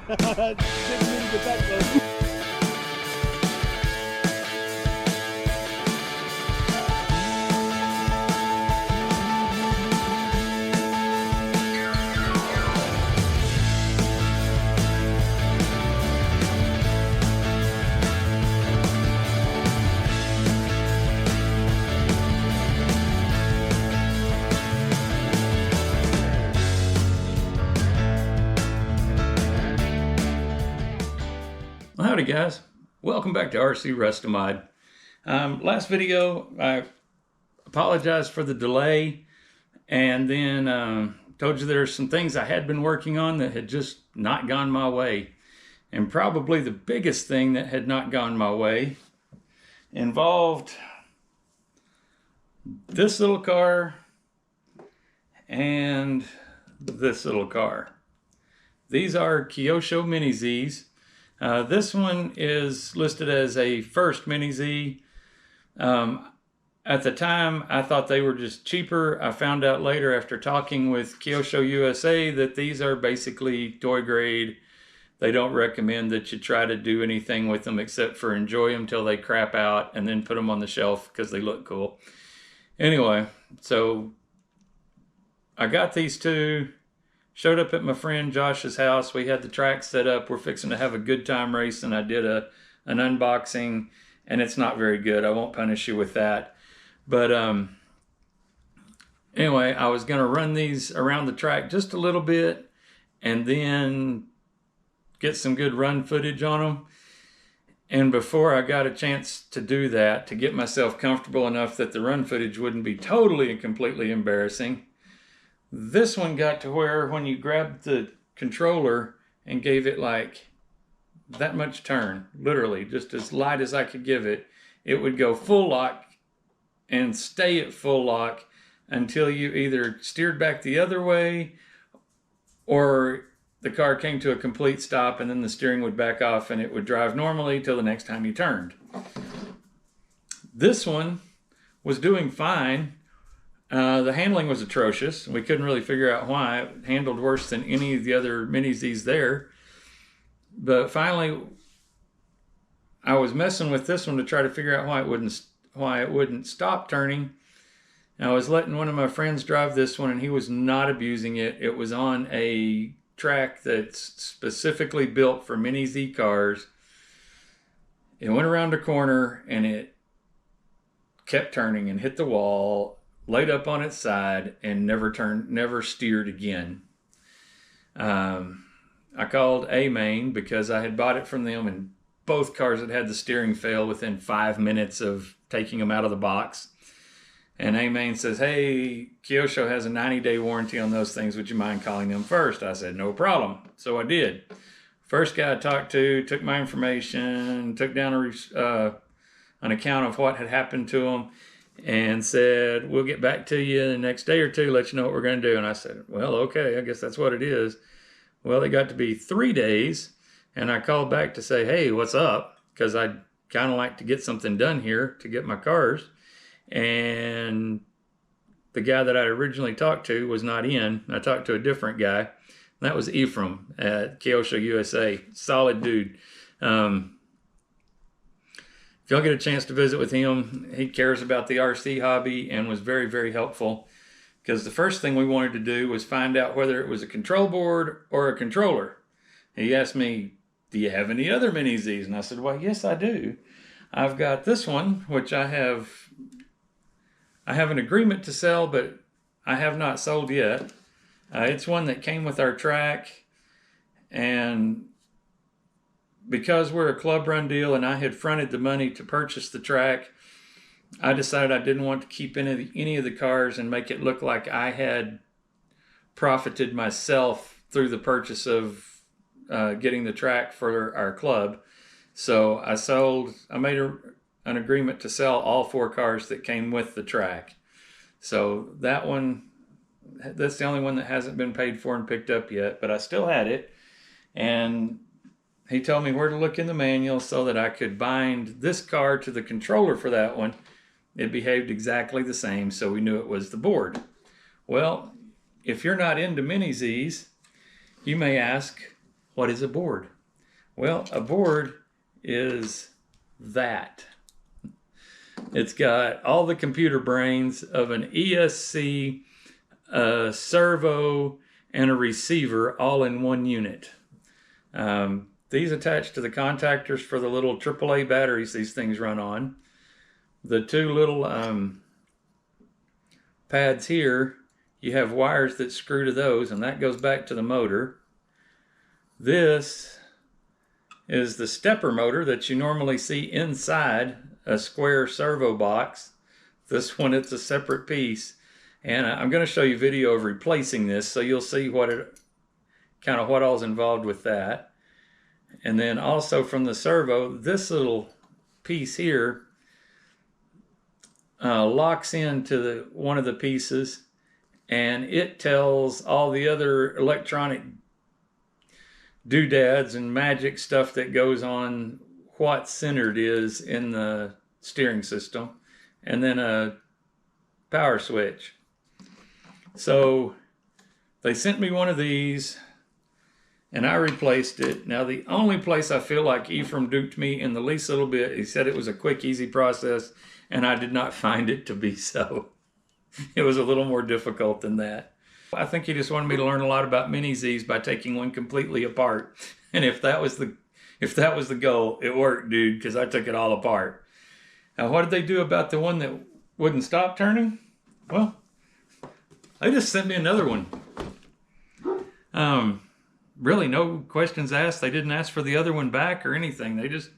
Didn't mean to get that close. Well, howdy guys, welcome back to RC Rustamod. Last video I apologized for the delay and then told you there's some things I had been working on that had just not gone my way. And probably the biggest thing that had not gone my way involved this little car and this little car. These are Kyosho Mini Zs. This one is listed as a first Mini Z. At the time, I thought they were just cheaper. I found out later after talking with Kyosho USA that these are basically toy grade. They don't recommend that you try to do anything with them except for enjoy them till they crap out and then put them on the shelf because they look cool. Anyway, so I got these two. Showed up at my friend Josh's house. We had the track set up. We're fixing to have a good time racing. I did an unboxing, and it's not very good. I won't punish you with that. But anyway, I was going to run these around the track just a little bit and then get some good run footage on them. And before I got a chance to do that, to get myself comfortable enough that the run footage wouldn't be totally and completely embarrassing, this one got to where when you grabbed the controller and gave it like that much turn, literally just as light as I could give it, it would go full lock and stay at full lock until you either steered back the other way or the car came to a complete stop and then the steering would back off and it would drive normally till the next time you turned. This one was doing fine. The handling was atrocious. We couldn't really figure out why. It handled worse than any of the other Mini Zs there. But finally, I was messing with this one to try to figure out why it wouldn't stop turning. And I was letting one of my friends drive this one, and he was not abusing it. It was on a track that's specifically built for Mini Z cars. It went around a corner, and it kept turning and hit the wall, laid up on its side, and never steered again. I called A-Main because I had bought it from them, and both cars had the steering fail within 5 minutes of taking them out of the box. And A-Main says, hey, Kyosho has a 90-day warranty on those things. Would you mind calling them first? I said, no problem. So I did. First guy I talked to took my information, took down an account of what had happened to them, and said, we'll get back to you the next day or two, let you know what we're going to do. And I said, well, okay, I guess that's what it is. Well, it got to be 3 days, and I called back to say, hey, what's up? Because I'd kind of like to get something done here to get my cars. And the guy that I originally talked to was not in. I talked to a different guy. That was Ephraim at Kyosho USA. Solid dude. If y'all get a chance to visit with him, he cares about the RC hobby and was very, very helpful. Because the first thing we wanted to do was find out whether it was a control board or a controller. He asked me, do you have any other Mini Zs? And I said, well, yes, I do. I've got this one, which I have an agreement to sell, but I have not sold yet. It's one that came with our track, and because we're a club run deal and I had fronted the money to purchase the track, I decided I didn't want to keep any of the cars and make it look like I had profited myself through the purchase of getting the track for our club. So I made an agreement to sell all 4 cars that came with the track. So that's the only one that hasn't been paid for and picked up yet, but I still had it. And he told me where to look in the manual so that I could bind this car to the controller for that one. It behaved exactly the same, so we knew it was the board. Well, if you're not into Mini Zs, you may ask, what is a board? Well, a board is that. It's got all the computer brains of an ESC, a servo, and a receiver all in one unit. These attach to the contactors for the little AAA batteries these things run on. The two little pads here, you have wires that screw to those, and that goes back to the motor. This is the stepper motor that you normally see inside a square servo box. This one, it's a separate piece. And I'm going to show you video of replacing this, so you'll see what all's involved with that. And then also from the servo, this little piece here locks into one of the pieces, and it tells all the other electronic doodads and magic stuff that goes on what center it is in the steering system, and then a power switch. So they sent me one of these, and I replaced it. Now, the only place I feel like Ephraim duped me in the least little bit, he said it was a quick, easy process, and I did not find it to be so. It was a little more difficult than that. I think he just wanted me to learn a lot about mini Z's by taking one completely apart. And if that was the goal, it worked, dude, because I took it all apart. Now, what did they do about the one that wouldn't stop turning? Well, they just sent me another one. Really, no questions asked. They didn't ask for the other one back or anything. They just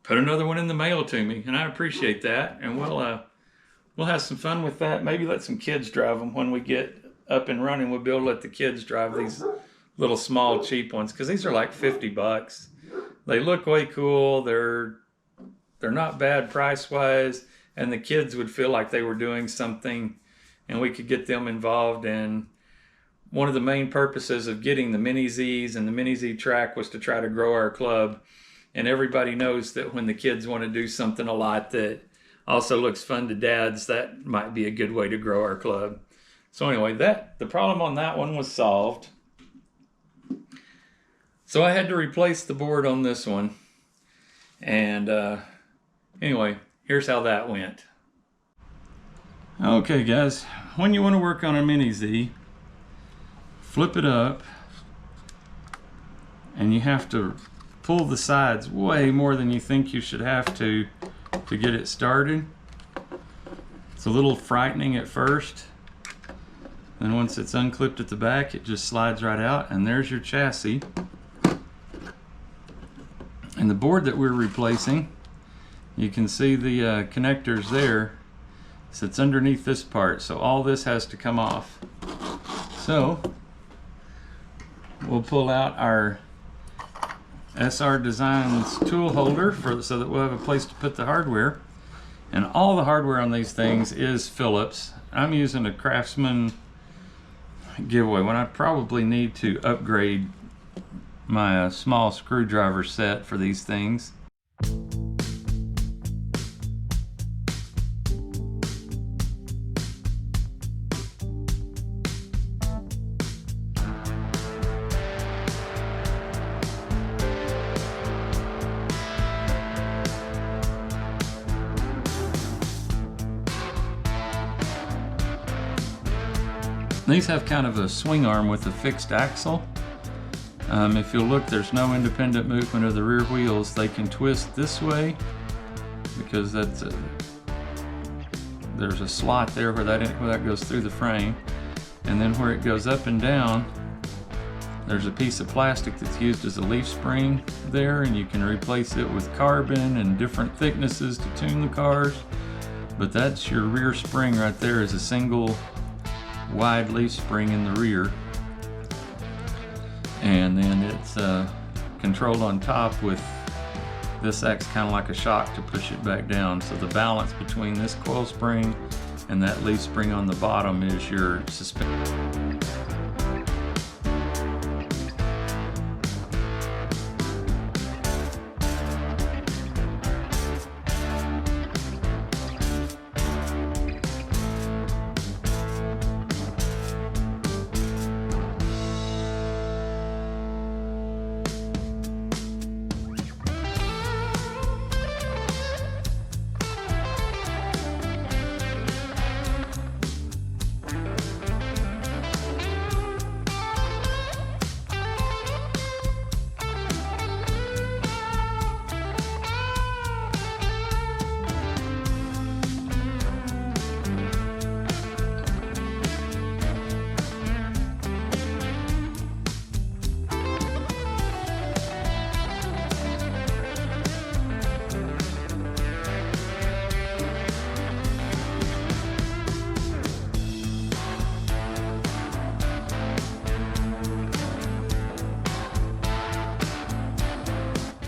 put another one in the mail to me, and I appreciate that. And we'll have some fun with that. Maybe let some kids drive them when we get up and running. We'll be able to let the kids drive these little small cheap ones, because these are like $50. They look way cool. They're not bad price-wise, and the kids would feel like they were doing something, and we could get them involved. And one of the main purposes of getting the Mini Z's and the Mini Z track was to try to grow our club. And everybody knows that when the kids want to do something a lot that also looks fun to dads, that might be a good way to grow our club. So anyway, the problem on that one was solved. So I had to replace the board on this one. And anyway, here's how that went. Okay guys, when you want to work on a Mini Z, flip it up, and you have to pull the sides way more than you think you should have to get it started. It's a little frightening at first. Then once it's unclipped at the back, it just slides right out, and there's your chassis. And the board that we're replacing, you can see the connectors there. Sits underneath this part, so all this has to come off. So we'll pull out our SR Designs tool holder so that we'll have a place to put the hardware. And all the hardware on these things is Phillips. I'm using a Craftsman giveaway when I probably need to upgrade my small screwdriver set for these things. These have kind of a swing arm with a fixed axle. If you'll look, there's no independent movement of the rear wheels. They can twist this way because there's a slot there where that goes through the frame. And then where it goes up and down, there's a piece of plastic that's used as a leaf spring there, and you can replace it with carbon and different thicknesses to tune the cars. But that's your rear spring right there, is a single wide leaf spring in the rear, and then it's controlled on top with this acts kind of like a shock to push it back down. So the balance between this coil spring and that leaf spring on the bottom is your suspension.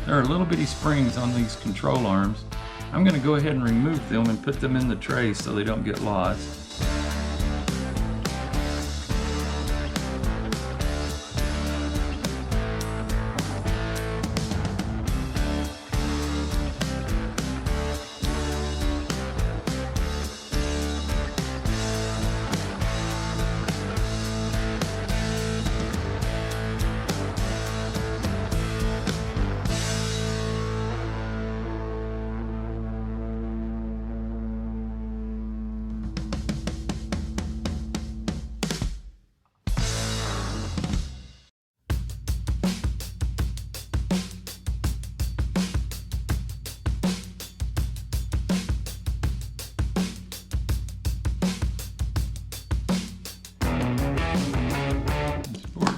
There are little bitty springs on these control arms. I'm going to go ahead and remove them and put them in the tray so they don't get lost.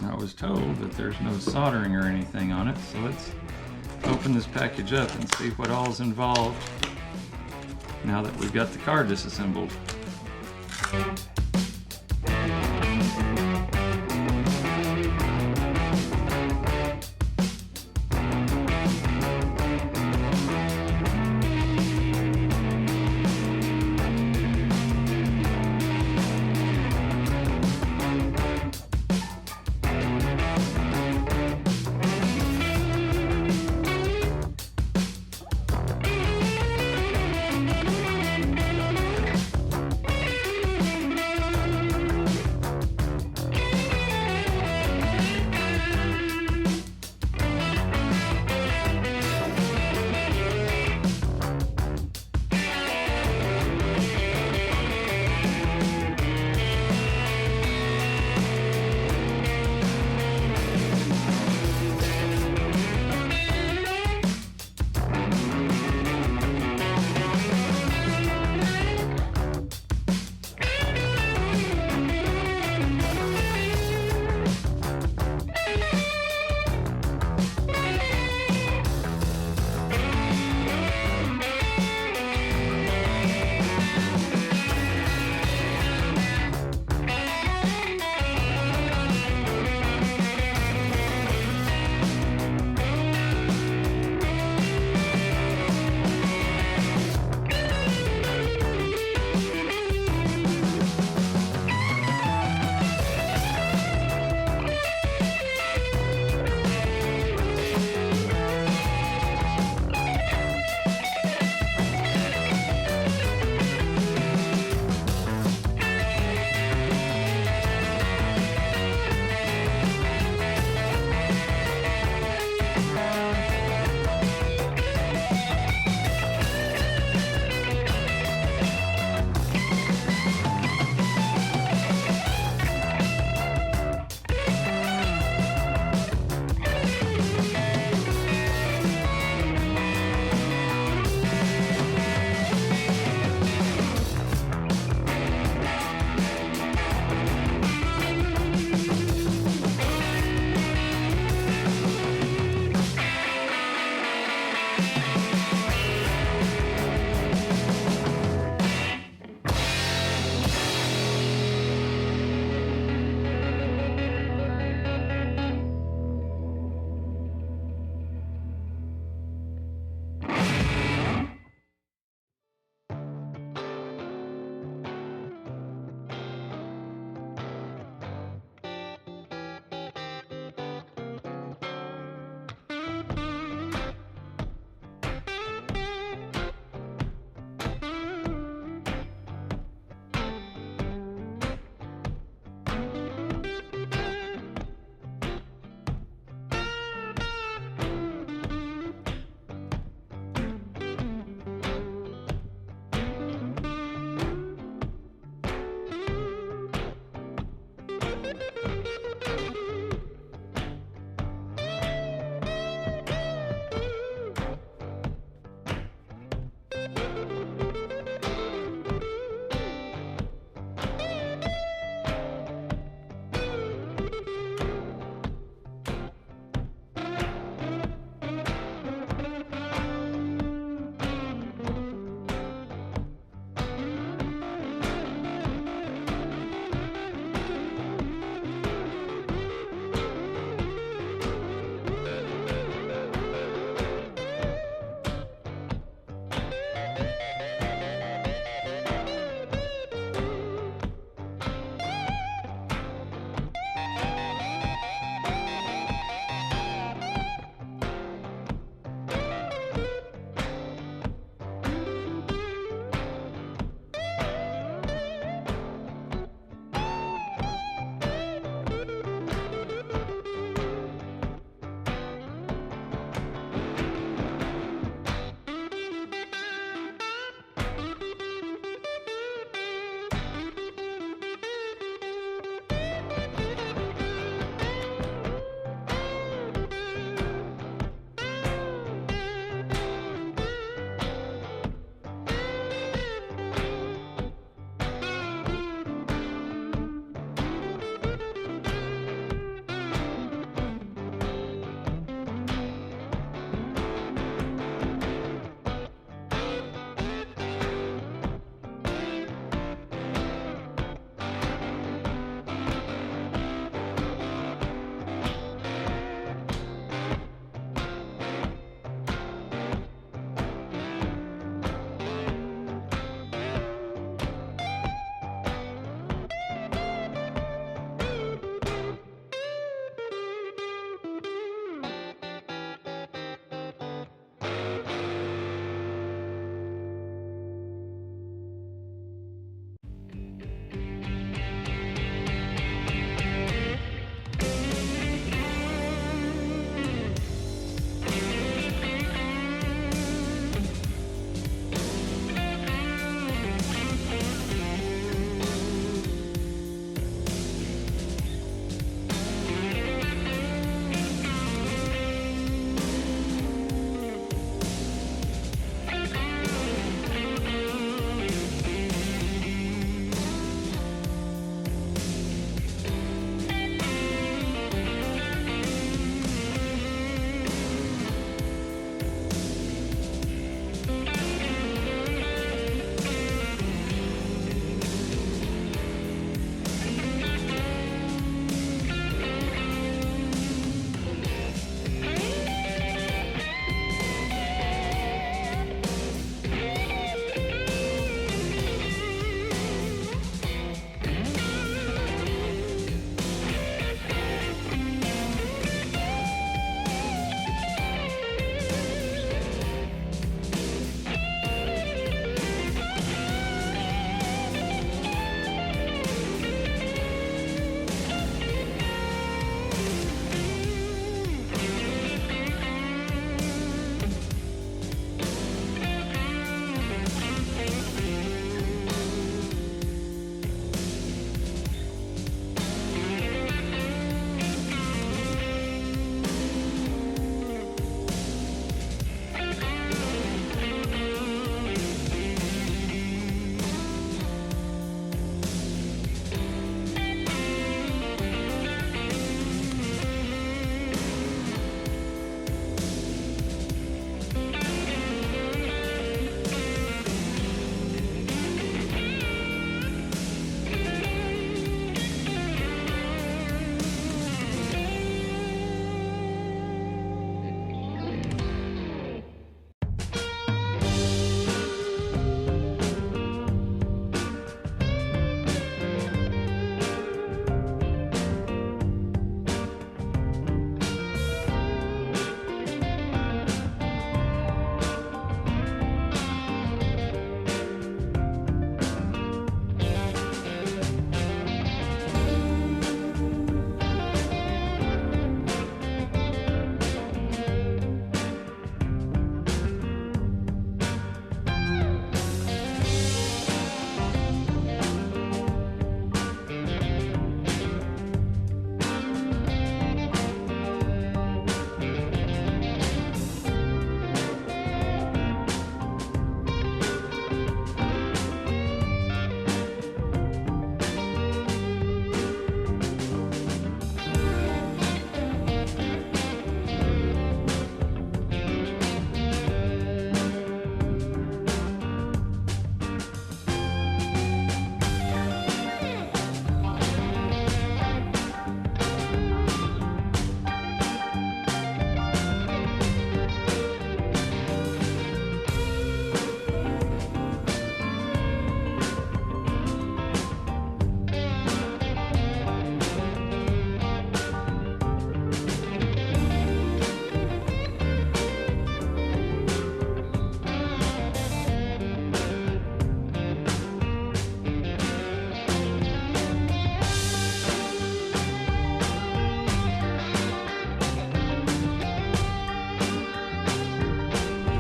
I was told that there's no soldering or anything on it, so let's open this package up and see what all is involved now that we've got the car disassembled.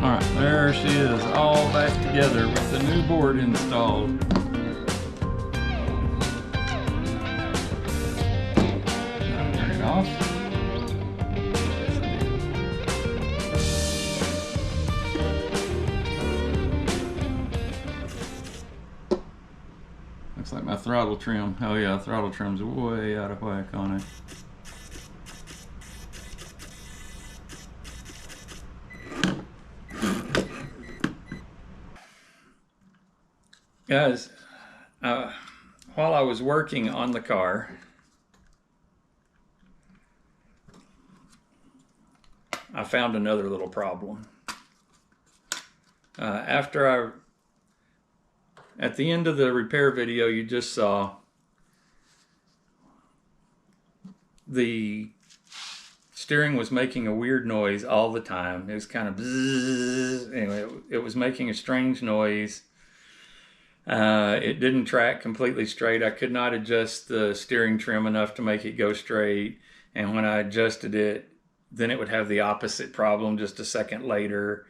Alright, there she is, all back together with the new board installed. Turn it off. Looks like my throttle trim. Oh yeah, throttle trim's way out of whack on it. Guys, while I was working on the car, I found another little problem. At the end of the repair video you just saw, the steering was making a weird noise all the time. It was kind of bzzz. Anyway, it was making a strange noise. It didn't track completely straight. I could not adjust the steering trim enough to make it go straight. And when I adjusted it, then it would have the opposite problem just a second later.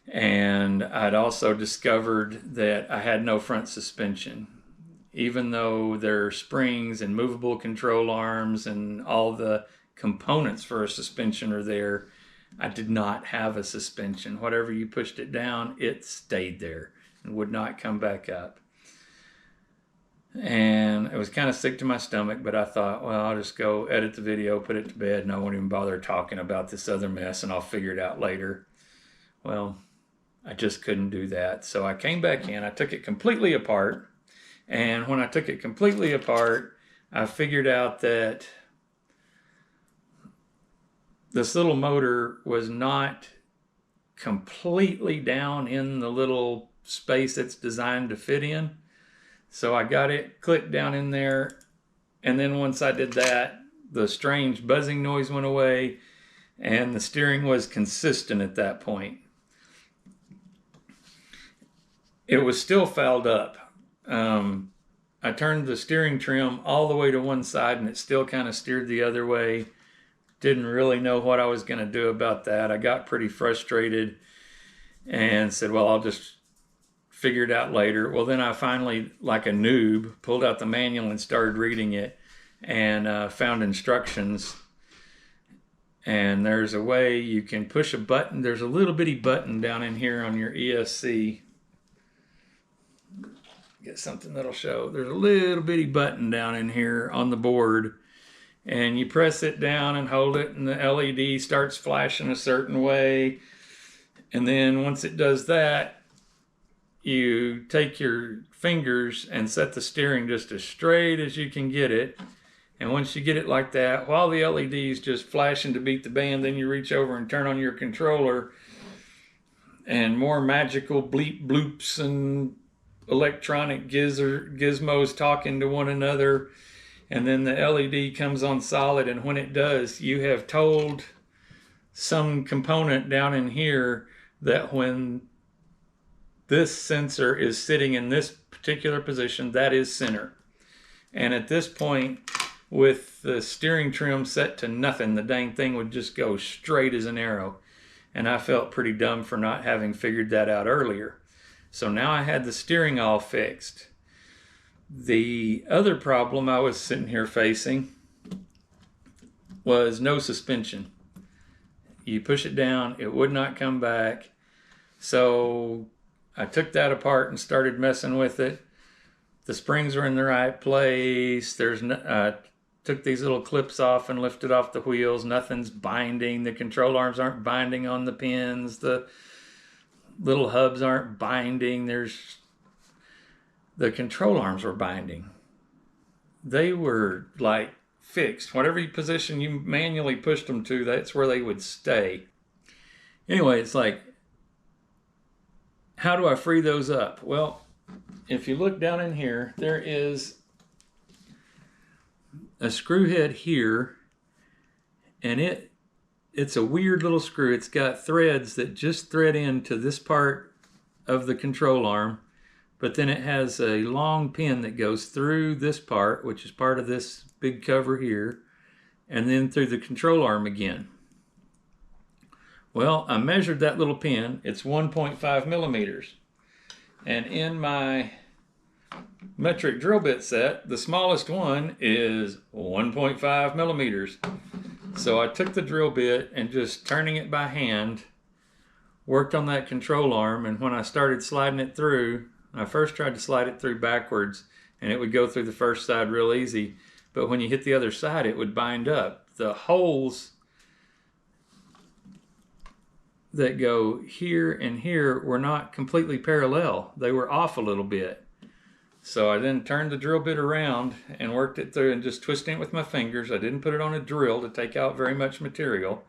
And I'd also discovered that I had no front suspension. Even though there are springs and movable control arms and all the components for a suspension are there, I did not have a suspension. Whatever you pushed it down, it stayed there and would not come back up. And it was kind of sick to my stomach, but I thought, well, I'll just go edit the video, put it to bed, and I won't even bother talking about this other mess, and I'll figure it out later. Well, I just couldn't do that. So I came back in, I took it completely apart, and when I took it completely apart, I figured out that this little motor was not completely down in the little space it's designed to fit in. So I got it clicked down in there, and then once I did that, the strange buzzing noise went away and the steering was consistent at that point. It was still fouled up. I turned the steering trim all the way to one side and it still kind of steered the other way. Didn't really know what I was going to do about that. I got pretty frustrated and said, well, I'll just figure it out later. Well, then I finally, like a noob, pulled out the manual and started reading it and found instructions. And there's a way you can push a button. There's a little bitty button down in here on your ESC. Get something that'll show. There's a little bitty button down in here on the board. And you press it down and hold it, and the LED starts flashing a certain way. And then once it does that, you take your fingers and set the steering just as straight as you can get it. And once you get it like that, while the LED is just flashing to beat the band, then you reach over and turn on your controller, and more magical bleep bloops and electronic gizmos talking to one another. And then the LED comes on solid, and when it does, you have told some component down in here that when this sensor is sitting in this particular position, that is center. And at this point, with the steering trim set to nothing, the dang thing would just go straight as an arrow. And I felt pretty dumb for not having figured that out earlier. So now I had the steering all fixed. The other problem I was sitting here facing was no suspension. You push it down, it would not come back. So I took that apart and started messing with it. The springs were in the right place. Took these little clips off and lifted off the wheels. Nothing's binding. The control arms aren't binding on the pins. The little hubs aren't binding. The control arms were binding. They were like fixed. Whatever position you manually pushed them to, that's where they would stay. Anyway, it's like, how do I free those up? Well, if you look down in here, there is a screw head here, and it's a weird little screw. It's got threads that just thread into this part of the control arm, but then it has a long pin that goes through this part, which is part of this big cover here, and then through the control arm again. Well, I measured that little pin. It's 1.5 millimeters. And in my metric drill bit set, the smallest one is 1.5 millimeters. So I took the drill bit and just turning it by hand, worked on that control arm, and when I started sliding it through, I first tried to slide it through backwards and it would go through the first side real easy, but when you hit the other side it would bind up. The holes that go here and here were not completely parallel. They were off a little bit. So I then turned the drill bit around and worked it through and just twisting it with my fingers. I didn't put it on a drill to take out very much material.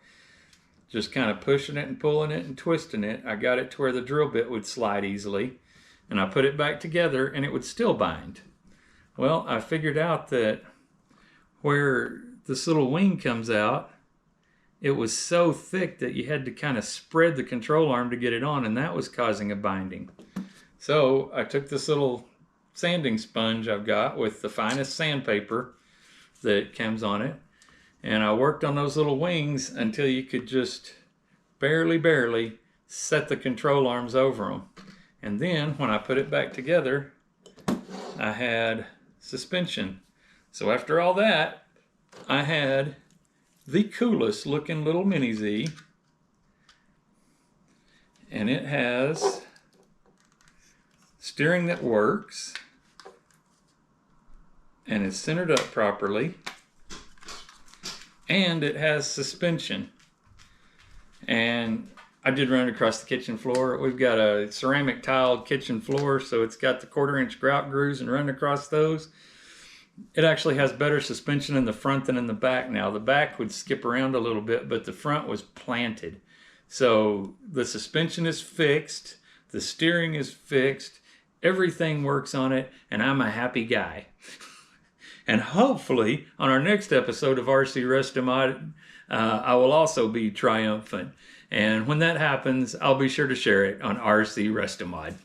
Just kind of pushing it and pulling it and twisting it. I got it to where the drill bit would slide easily. And I put it back together and it would still bind. Well, I figured out that where this little wing comes out, it was so thick that you had to kind of spread the control arm to get it on, and that was causing a binding. So I took this little sanding sponge I've got with the finest sandpaper that comes on it, and I worked on those little wings until you could just barely set the control arms over them. And then when I put it back together, I had suspension. So after all that, I had the coolest looking little Mini Z, and it has steering that works and is centered up properly, and it has suspension. And I did run it across the kitchen floor. We've got a ceramic tiled kitchen floor, so it's got the 1/4-inch grout grooves and running across those. It actually has better suspension in the front than in the back now. The back would skip around a little bit, but the front was planted. So the suspension is fixed, the steering is fixed, everything works on it, and I'm a happy guy. And hopefully, on our next episode of RC Restomod, I will also be triumphant. And when that happens, I'll be sure to share it on RC Restomod.